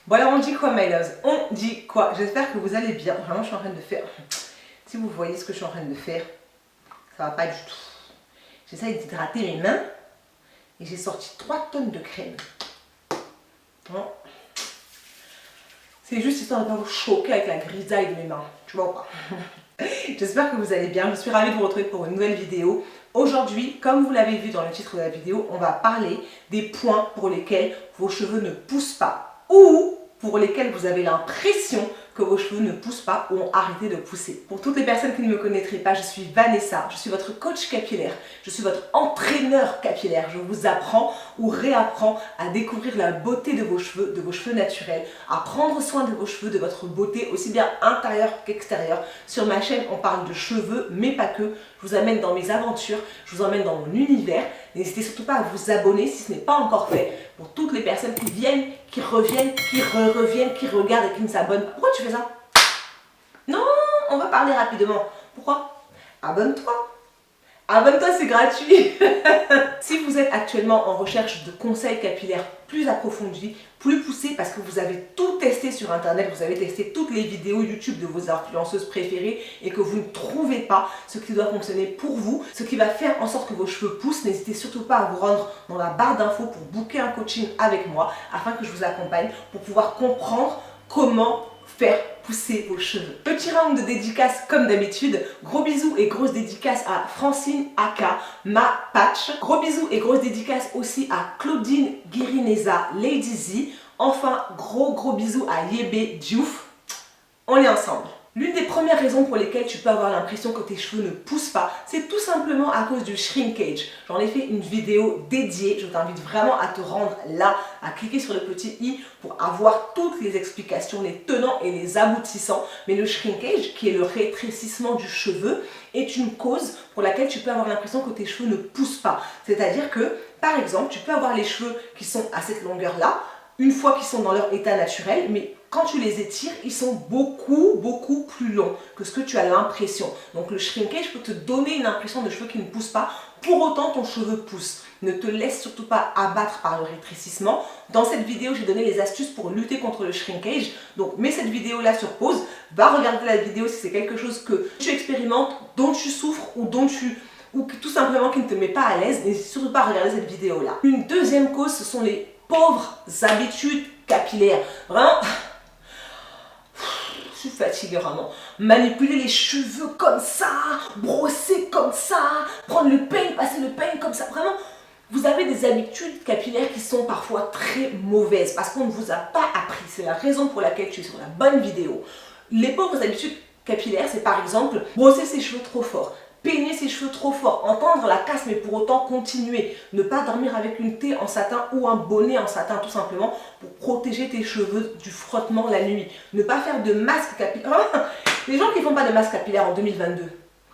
Voilà, on dit quoi, my loves? On dit quoi? J'espère que vous allez bien. Vraiment, je suis en train de faire... Si vous voyez ce que je suis en train de faire, ça va pas du tout. J'essaye d'hydrater mes mains et j'ai sorti 3 tonnes de crème. Bon. C'est juste histoire de ne pas vous choquer avec la grisaille de mes mains. Tu vois ou pas? J'espère que vous allez bien. Je suis ravie de vous retrouver pour une nouvelle vidéo. Aujourd'hui, comme vous l'avez vu dans le titre de la vidéo, on va parler des points pour lesquels vos cheveux ne poussent pas ou pour lesquels vous avez l'impression que vos cheveux ne poussent pas ou ont arrêté de pousser. Pour toutes les personnes qui ne me connaîtraient pas, je suis Vanessa, je suis votre coach capillaire, je suis votre entraîneur capillaire. Je vous apprends ou réapprends à découvrir la beauté de vos cheveux naturels, à prendre soin de vos cheveux, de votre beauté, aussi bien intérieure qu'extérieure. Sur ma chaîne, on parle de cheveux, mais pas que. Je vous amène dans mes aventures, je vous emmène dans mon univers. N'hésitez surtout pas à vous abonner si ce n'est pas encore fait. Pour toutes les personnes qui viennent, qui reviennent, qui reviennent, qui regardent et qui ne s'abonnent pas. Pourquoi tu fais ça? Non, on va parler rapidement. Pourquoi? Abonne-toi. Abonne-toi, c'est gratuit. Si vous êtes actuellement en recherche de conseils capillaires plus approfondis, plus poussés, parce que vous avez tout testé sur internet, vous avez testé toutes les vidéos YouTube de vos influenceuses préférées et que vous ne trouvez pas ce qui doit fonctionner pour vous, ce qui va faire en sorte que vos cheveux poussent, n'hésitez surtout pas à vous rendre dans la barre d'infos pour booker un coaching avec moi afin que je vous accompagne pour pouvoir comprendre comment faire pousser vos cheveux. Petit round de dédicaces comme d'habitude. Gros bisous et grosses dédicaces à Francine aka Ma Patch. Gros bisous et grosses dédicaces aussi à Claudine Guirineza Lady Z. Enfin, gros bisous à Yebe Diouf. On est ensemble. L'une des premières raisons pour lesquelles tu peux avoir l'impression que tes cheveux ne poussent pas, c'est tout simplement à cause du shrinkage. J'en ai fait une vidéo dédiée, je t'invite vraiment à te rendre là, à cliquer sur le petit i pour avoir toutes les explications, les tenants et les aboutissants. Mais le shrinkage, qui est le rétrécissement du cheveu, est une cause pour laquelle tu peux avoir l'impression que tes cheveux ne poussent pas. C'est-à-dire que, par exemple, tu peux avoir les cheveux qui sont à cette longueur-là, une fois qu'ils sont dans leur état naturel, mais quand tu les étires, ils sont beaucoup plus longs que ce que tu as l'impression. Donc le shrinkage peut te donner une impression de cheveux qui ne poussent pas, pour autant ton cheveu pousse. Ne te laisse surtout pas abattre par le rétrécissement. Dans cette vidéo, j'ai donné les astuces pour lutter contre le shrinkage. Donc mets cette vidéo-là sur pause, va regarder la vidéo si c'est quelque chose que tu expérimentes, dont tu souffres ou tout simplement qui ne te met pas à l'aise. N'hésite surtout pas à regarder cette vidéo-là. Une deuxième cause, ce sont les pauvres habitudes capillaires. Vraiment, je suis fatiguée vraiment. Manipuler les cheveux comme ça, brosser comme ça, prendre le peigne, passer le peigne comme ça. Vraiment, vous avez des habitudes capillaires qui sont parfois très mauvaises parce qu'on ne vous a pas appris. C'est la raison pour laquelle tu es sur la bonne vidéo. Les pauvres habitudes capillaires, c'est par exemple brosser ses cheveux trop fort, peigner ses cheveux trop fort, entendre la casse mais pour autant continuer, ne pas dormir avec une thé en satin ou un bonnet en satin tout simplement pour protéger tes cheveux du frottement la nuit, ne pas faire de masque capillaire. Les gens qui ne font pas de masque capillaire en 2022,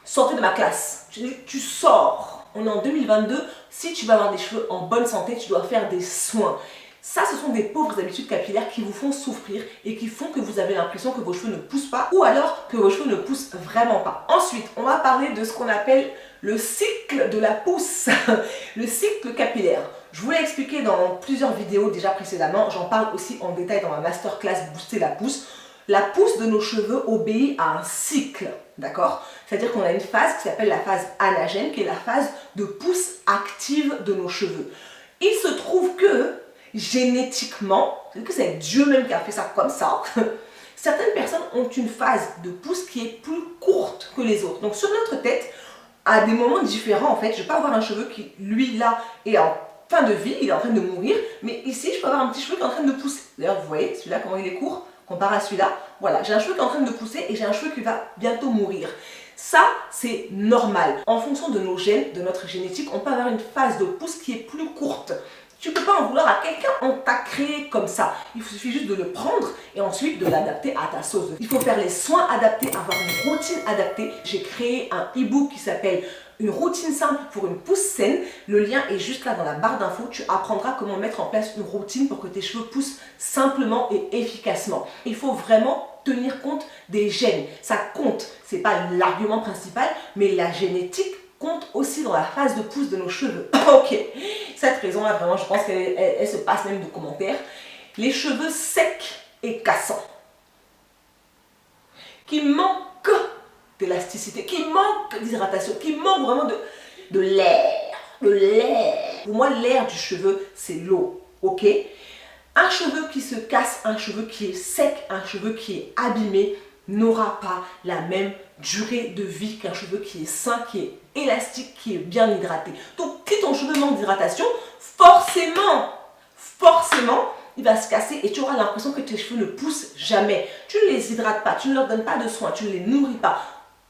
sortez de ma classe, tu sors, on est en 2022, si tu veux avoir des cheveux en bonne santé, tu dois faire des soins. Ça, ce sont des pauvres habitudes capillaires qui vous font souffrir et qui font que vous avez l'impression que vos cheveux ne poussent pas ou alors que vos cheveux ne poussent vraiment pas. Ensuite, on va parler de ce qu'on appelle le cycle de la pousse, le cycle capillaire. Je vous l'ai expliqué dans plusieurs vidéos déjà précédemment, j'en parle aussi en détail dans ma masterclass Booster la pousse. La pousse de nos cheveux obéit à un cycle, d'accord? C'est-à-dire qu'on a une phase qui s'appelle la phase anagène, qui est la phase de pousse active de nos cheveux. Il se trouve que génétiquement, que c'est Dieu même qui a fait ça comme ça, certaines personnes ont une phase de pousse qui est plus courte que les autres. Donc sur notre tête, à des moments différents en fait, je peux avoir un cheveu qui, lui là, est en fin de vie, il est en train de mourir, mais ici je peux avoir un petit cheveu qui est en train de pousser. D'ailleurs vous voyez, celui-là comment il est court, comparé à celui-là, voilà, j'ai un cheveu qui est en train de pousser et j'ai un cheveu qui va bientôt mourir. Ça, c'est normal. En fonction de nos gènes, de notre génétique, on peut avoir une phase de pousse qui est plus courte. Tu ne peux pas en vouloir à quelqu'un, on t'a créé comme ça. Il suffit juste de le prendre et ensuite de l'adapter à ta sauce. Il faut faire les soins adaptés, avoir une routine adaptée. J'ai créé un e-book qui s'appelle Une routine simple pour une pousse saine. Le lien est juste là dans la barre d'infos. Tu apprendras comment mettre en place une routine pour que tes cheveux poussent simplement et efficacement. Il faut vraiment tenir compte des gènes. Ça compte, ce n'est pas l'argument principal, mais la génétique compte aussi dans la phase de pousse de nos cheveux. Ok, cette raison-là, vraiment, je pense qu'elle se passe même de commentaires. Les cheveux secs et cassant, qui manque d'élasticité, qui manque d'hydratation, qui manque vraiment de l'air, de l'air. Pour moi, l'air du cheveu, c'est l'eau, ok? Un cheveu qui se casse, un cheveu qui est sec, un cheveu qui est abîmé n'aura pas la même durée de vie qu'un cheveu qui est sain, qui est élastique, qui est bien hydraté. Donc, si ton cheveu manque d'hydratation, forcément, il va se casser et tu auras l'impression que tes cheveux ne poussent jamais. Tu ne les hydrates pas, tu ne leur donnes pas de soins, tu ne les nourris pas.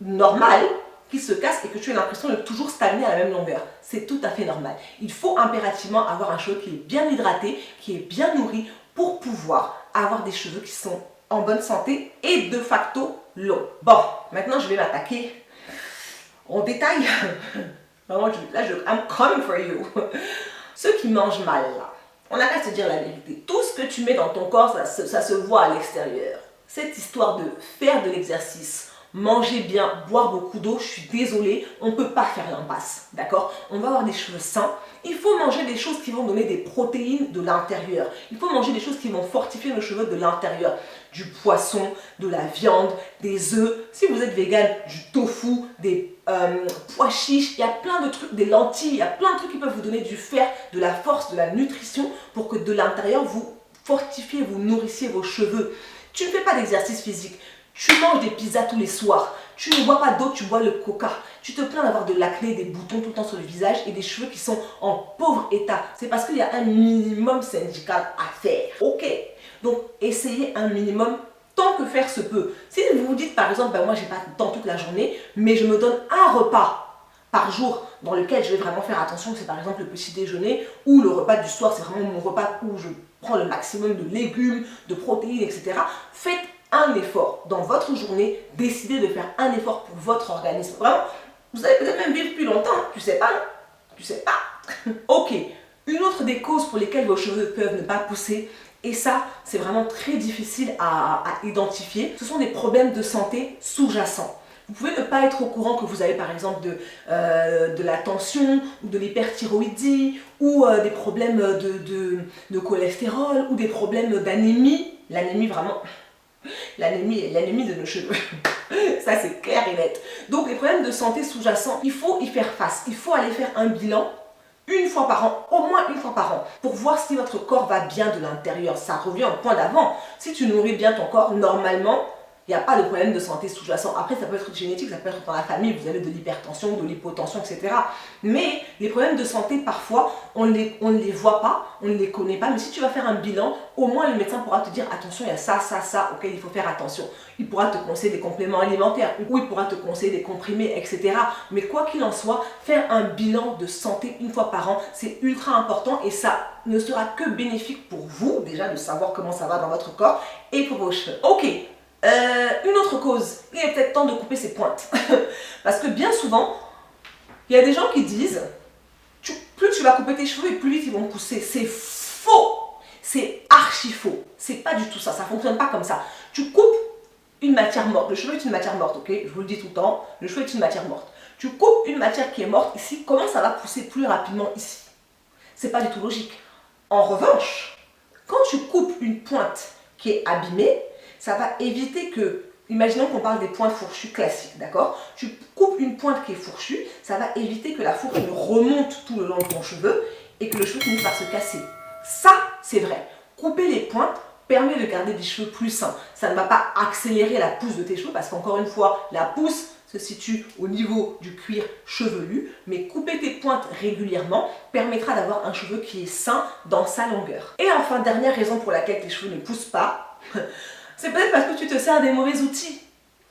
Normal qu'ils se cassent et que tu aies l'impression de toujours stagner à la même longueur. C'est tout à fait normal. Il faut impérativement avoir un cheveu qui est bien hydraté, qui est bien nourri pour pouvoir avoir des cheveux qui sont en bonne santé et de facto longs. Bon, maintenant je vais m'attaquer en détail. Vraiment, I'm coming for you. Ceux qui mangent mal, là, on n'a qu'à se dire la vérité. Tout ce que tu mets dans ton corps, ça se voit à l'extérieur. Cette histoire de faire de l'exercice, manger bien, boire beaucoup d'eau, je suis désolée, on ne peut pas faire l'impasse, d'accord? On va avoir des cheveux sains. Il faut manger des choses qui vont donner des protéines de l'intérieur. Il faut manger des choses qui vont fortifier nos cheveux de l'intérieur. Du poisson, de la viande, des œufs. Si vous êtes vegan, du tofu, des pois chiches, il y a plein de trucs, des lentilles, il y a plein de trucs qui peuvent vous donner du fer, de la force, de la nutrition pour que de l'intérieur, vous fortifiez, vous nourrissiez vos cheveux. Tu ne fais pas d'exercice physique. Tu manges des pizzas tous les soirs, tu ne bois pas d'eau, tu bois le coca. Tu te plains d'avoir de l'acné, des boutons tout le temps sur le visage et des cheveux qui sont en pauvre état. C'est parce qu'il y a un minimum syndical à faire. Ok? Donc, essayez un minimum tant que faire se peut. Si vous vous dites par exemple, ben moi j'ai pas de temps toute la journée, mais je me donne un repas par jour dans lequel je vais vraiment faire attention, c'est par exemple le petit déjeuner ou le repas du soir, c'est vraiment mon repas où je prends le maximum de légumes, de protéines, etc. Faites un effort dans votre journée, décidez de faire un effort pour votre organisme. Vraiment, vous allez peut-être même vivre plus longtemps, tu sais pas, tu sais pas. Ok, une autre des causes pour lesquelles vos cheveux peuvent ne pas pousser, et ça, c'est vraiment très difficile à identifier, ce sont des problèmes de santé sous-jacents. Vous pouvez ne pas être au courant que vous avez par exemple de la tension, ou de l'hyperthyroïdie, ou des problèmes de cholestérol, ou des problèmes d'anémie. L'anémie vraiment... L'anémie est l'anémie de nos cheveux. Ça, c'est clair et net. Donc, les problèmes de santé sous-jacents, il faut y faire face. Il faut aller faire un bilan une fois par an, au moins une fois par an, pour voir si votre corps va bien de l'intérieur. Ça revient au point d'avant. Si tu nourris bien ton corps, normalement, il n'y a pas de problème de santé sous-jacent. Après, ça peut être génétique, ça peut être dans la famille, vous avez de l'hypertension, de l'hypotension, etc. Mais les problèmes de santé, parfois, on ne les voit pas, on ne les connaît pas. Mais si tu vas faire un bilan, au moins le médecin pourra te dire, attention, il y a ça, ça, ça, auquel il faut faire attention. Il pourra te conseiller des compléments alimentaires, ou il pourra te conseiller des comprimés, etc. Mais quoi qu'il en soit, faire un bilan de santé une fois par an, c'est ultra important et ça ne sera que bénéfique pour vous, déjà, de savoir comment ça va dans votre corps et pour vos cheveux. Ok. Une autre cause, il est peut-être temps de couper ses pointes. Parce que bien souvent, il y a des gens qui disent plus tu vas couper tes cheveux et plus vite ils vont pousser. C'est faux. C'est archi faux. C'est pas du tout ça. Ça ne fonctionne pas comme ça. Tu coupes une matière morte. Le cheveu est une matière morte, ok? Je vous le dis tout le temps. Le cheveu est une matière morte. Tu coupes une matière qui est morte ici. Comment ça va pousser plus rapidement ici? C'est pas du tout logique. En revanche, quand tu coupes une pointe qui est abîmée, ça va éviter que, imaginons qu'on parle des pointes fourchues classiques, d'accord? Tu coupes une pointe qui est fourchue, ça va éviter que la fourche ne remonte tout le long de ton cheveu et que le cheveu finisse par se casser. Ça, c'est vrai. Couper les pointes permet de garder des cheveux plus sains. Ça ne va pas accélérer la pousse de tes cheveux parce qu'encore une fois, la pousse se situe au niveau du cuir chevelu, mais couper tes pointes régulièrement permettra d'avoir un cheveu qui est sain dans sa longueur. Et enfin, dernière raison pour laquelle tes cheveux ne poussent pas, c'est peut-être parce que tu te sers des mauvais outils.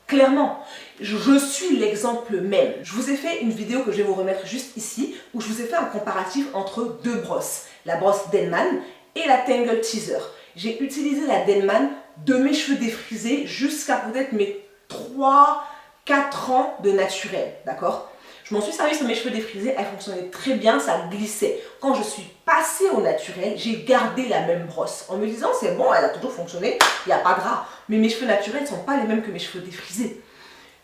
Clairement, je suis l'exemple même. Je vous ai fait une vidéo que je vais vous remettre juste ici, où je vous ai fait un comparatif entre deux brosses. La brosse Denman et la Tangle Teezer. J'ai utilisé la Denman de mes cheveux défrisés jusqu'à peut-être mes 3-4 ans de naturel, d'accord? Je m'en suis servi sur mes cheveux défrisés, elle fonctionnait très bien, ça glissait. Quand je suis passée au naturel, j'ai gardé la même brosse en me disant c'est bon, elle a toujours fonctionné, il n'y a pas de ras. Mais mes cheveux naturels ne sont pas les mêmes que mes cheveux défrisés.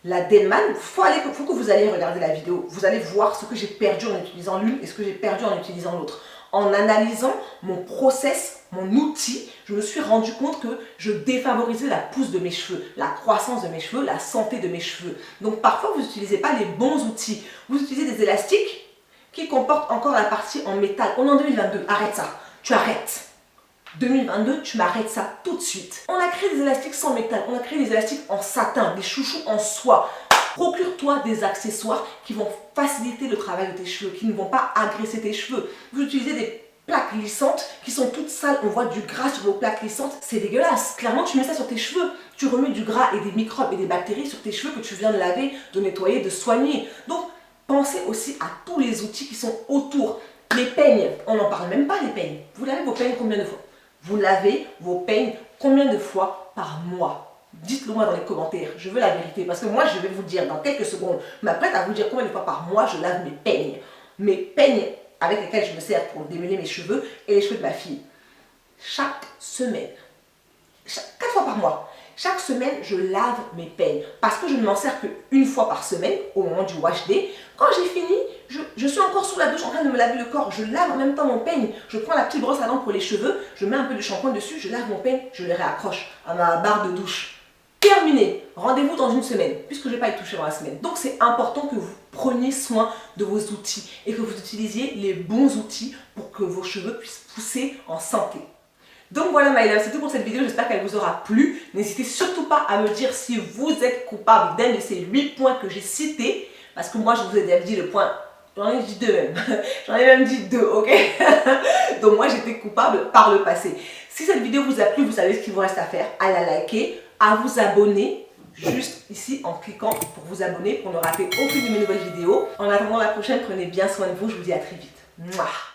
La Denman, il faut que vous alliez regarder la vidéo. Vous allez voir ce que j'ai perdu en utilisant l'une et ce que j'ai perdu en utilisant l'autre. En analysant mon process mon outil, je me suis rendu compte que je défavorisais la pousse de mes cheveux, la croissance de mes cheveux, la santé de mes cheveux. Donc parfois, vous n'utilisez pas les bons outils. Vous utilisez des élastiques qui comportent encore la partie en métal. On est en 2022, arrête ça, tu arrêtes. 2022, tu m'arrêtes ça tout de suite. On a créé des élastiques sans métal, on a créé des élastiques en satin, des chouchous en soie. Procure-toi des accessoires qui vont faciliter le travail de tes cheveux, qui ne vont pas agresser tes cheveux. Vous utilisez des plaques lissantes qui sont toutes sales, on voit du gras sur vos plaques lissantes, c'est dégueulasse. Clairement, tu mets ça sur tes cheveux, tu remets du gras et des microbes et des bactéries sur tes cheveux que tu viens de laver, de nettoyer, de soigner. Donc, pensez aussi à tous les outils qui sont autour. Les peignes, on n'en parle même pas des peignes. Vous lavez vos peignes combien de fois? Vous lavez vos peignes combien de fois par mois? Dites-le moi dans les commentaires, je veux la vérité. Parce que moi, je vais vous dire dans quelques secondes, je m'apprête à vous dire combien de fois par mois je lave mes peignes. Mes peignes avec lesquels je me sers pour démêler mes cheveux et les cheveux de ma fille. Chaque semaine, 4 fois par mois, chaque semaine, je lave mes peignes. Parce que je ne m'en sers qu'une fois par semaine, au moment du wash day. Quand j'ai fini, je suis encore sous la douche en train de me laver le corps. Je lave en même temps mon peigne. Je prends la petite brosse à dents pour les cheveux, je mets un peu de shampoing dessus, je lave mon peigne, je les réaccroche à ma barre de douche. Terminé. Rendez-vous dans une semaine, puisque je ne vais pas y toucher dans la semaine. Donc c'est important que vous preniez soin de vos outils et que vous utilisiez les bons outils pour que vos cheveux puissent pousser en santé. Donc voilà my love, c'est tout pour cette vidéo, j'espère qu'elle vous aura plu. N'hésitez surtout pas à me dire si vous êtes coupable d'un de ces 8 points que j'ai cités, parce que moi je vous ai déjà dit le point, j'en ai dit 2 même, j'en ai même dit 2, ok. Donc moi j'étais coupable par le passé. Si cette vidéo vous a plu, vous savez ce qu'il vous reste à faire, à la liker, à vous abonner, juste ici en cliquant pour vous abonner, pour ne rater aucune de mes nouvelles vidéos. En attendant la prochaine, prenez bien soin de vous, je vous dis à très vite. Mouah.